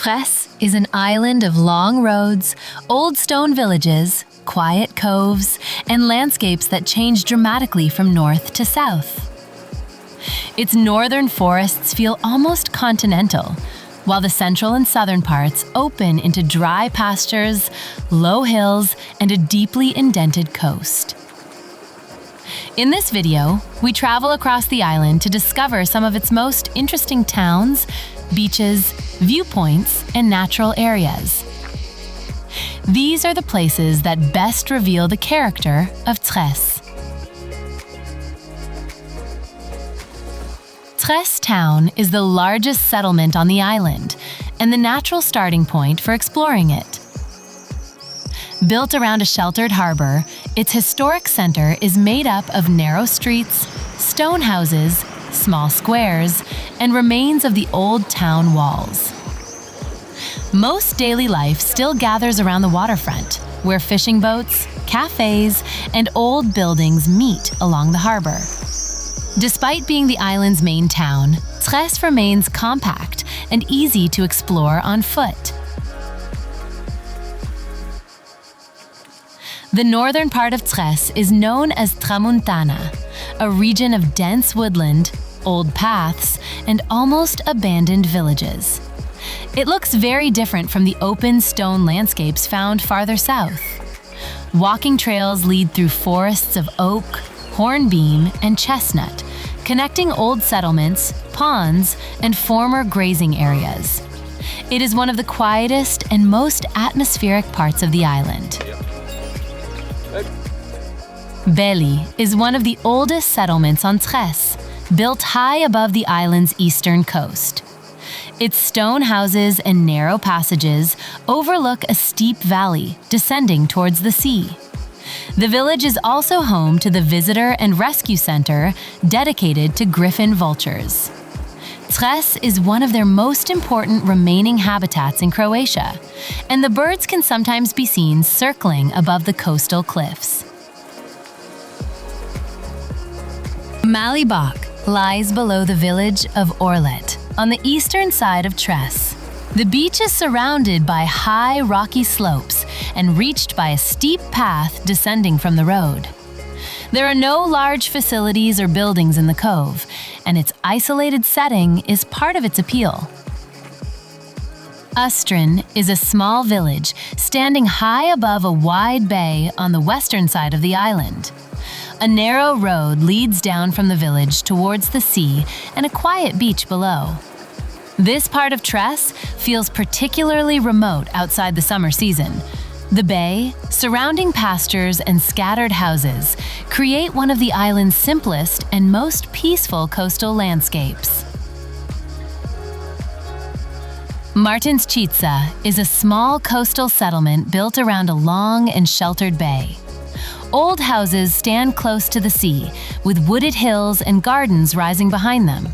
Cres is an island of long roads, old stone villages, quiet coves, and landscapes that change dramatically from north to south. Its northern forests feel almost continental, while the central and southern parts open into dry pastures, low hills, and a deeply indented coast. In this video, we travel across the island to discover some of its most interesting towns, beaches, viewpoints, and natural areas. These are the places that best reveal the character of Cres. Cres town is the largest settlement on the island and the natural starting point for exploring it. Built around a sheltered harbor, its historic center is made up of narrow streets, stone houses, small squares, and remains of the old town walls. Most daily life still gathers around the waterfront, where fishing boats, cafes, and old buildings meet along the harbor. Despite being the island's main town, Cres remains compact and easy to explore on foot. The northern part of Cres is known as Tramuntana, a region of dense woodland, old paths, and almost abandoned villages. It looks very different from the open stone landscapes found farther south. Walking trails lead through forests of oak, hornbeam, and chestnut, connecting old settlements, ponds, and former grazing areas. It is one of the quietest and most atmospheric parts of the island. Beli is one of the oldest settlements on Cres, built high above the island's eastern coast. Its stone houses and narrow passages overlook a steep valley descending towards the sea. The village is also home to the visitor and rescue center dedicated to griffon vultures. Cres is one of their most important remaining habitats in Croatia, and the birds can sometimes be seen circling above the coastal cliffs. Mali lies below the village of Orlet, on the eastern side of Cres. The beach is surrounded by high rocky slopes and reached by a steep path descending from the road. There are no large facilities or buildings in the cove, and its isolated setting is part of its appeal. Ustrin is a small village standing high above a wide bay on the western side of the island. A narrow road leads down from the village towards the sea and a quiet beach below. This part of Cres feels particularly remote outside the summer season. The bay, surrounding pastures, and scattered houses create one of the island's simplest and most peaceful coastal landscapes. Martinscica is a small coastal settlement built around a long and sheltered bay. Old houses stand close to the sea, with wooded hills and gardens rising behind them.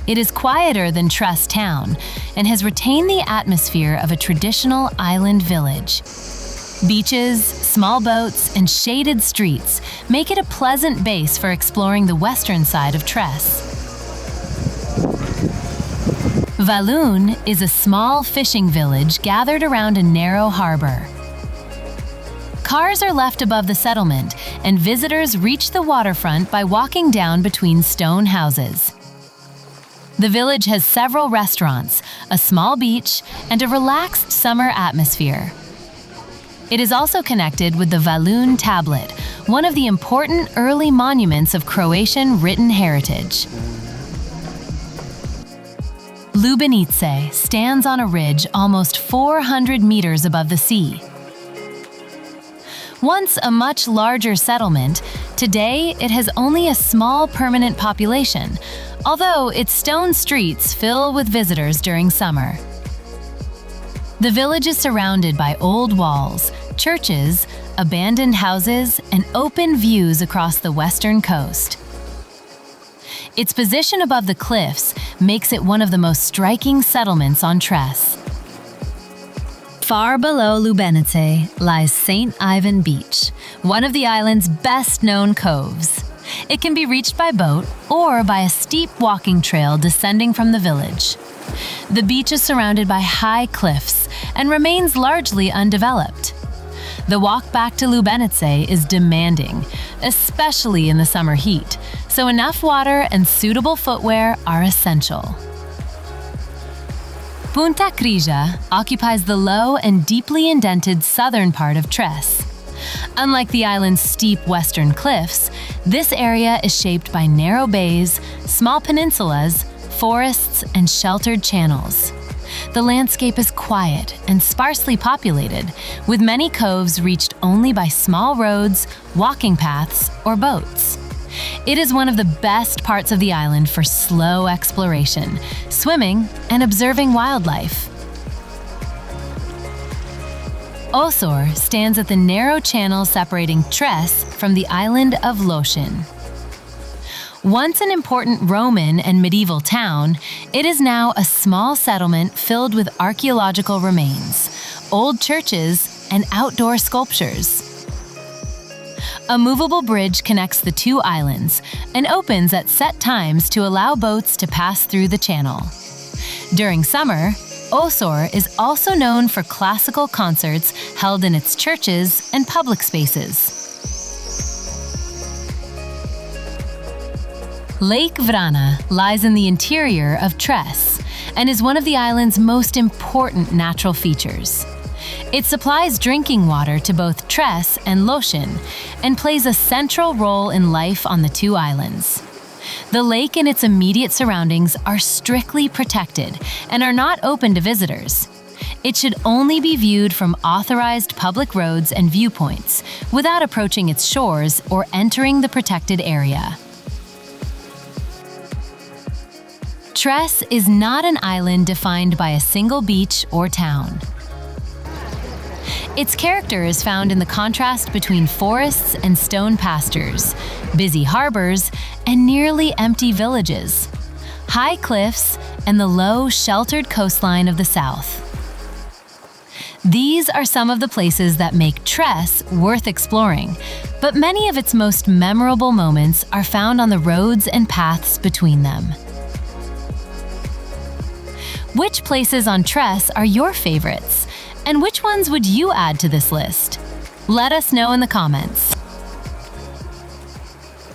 It is quieter than Cres town and has retained the atmosphere of a traditional island village. Beaches, small boats, and shaded streets make it a pleasant base for exploring the western side of Cres. Valun is a small fishing village gathered around a narrow harbor. Cars are left above the settlement, and visitors reach the waterfront by walking down between stone houses. The village has several restaurants, a small beach, and a relaxed summer atmosphere. It is also connected with the Valun tablet, one of the important early monuments of Croatian written heritage. Lubenice stands on a ridge almost 400 meters above the sea. Once a much larger settlement, today it has only a small permanent population, although its stone streets fill with visitors during summer. The village is surrounded by old walls, churches, abandoned houses, and open views across the western coast. Its position above the cliffs makes it one of the most striking settlements on Cres. Far below Lubenice lies St. Ivan Beach, one of the island's best-known coves. It can be reached by boat or by a steep walking trail descending from the village. The beach is surrounded by high cliffs and remains largely undeveloped. The walk back to Lubenice is demanding, especially in the summer heat, so enough water and suitable footwear are essential. Punta Križa occupies the low and deeply indented southern part of Cres. Unlike the island's steep western cliffs, this area is shaped by narrow bays, small peninsulas, forests, and sheltered channels. The landscape is quiet and sparsely populated, with many coves reached only by small roads, walking paths, or boats. It is one of the best parts of the island for slow exploration, swimming, and observing wildlife. Osor stands at the narrow channel separating Cres from the island of Lubenice. Once an important Roman and medieval town, it is now a small settlement filled with archaeological remains, old churches, and outdoor sculptures. A movable bridge connects the two islands and opens at set times to allow boats to pass through the channel. During summer, Osor is also known for classical concerts held in its churches and public spaces. Lake Vrana lies in the interior of Cres and is one of the island's most important natural features. It supplies drinking water to both Cres and Lubenice and plays a central role in life on the two islands. The lake and its immediate surroundings are strictly protected and are not open to visitors. It should only be viewed from authorized public roads and viewpoints without approaching its shores or entering the protected area. Cres is not an island defined by a single beach or town. Its character is found in the contrast between forests and stone pastures, busy harbors, and nearly empty villages, high cliffs, and the low, sheltered coastline of the south. These are some of the places that make Cres worth exploring, but many of its most memorable moments are found on the roads and paths between them. Which places on Cres are your favorites? And which ones would you add to this list? Let us know in the comments.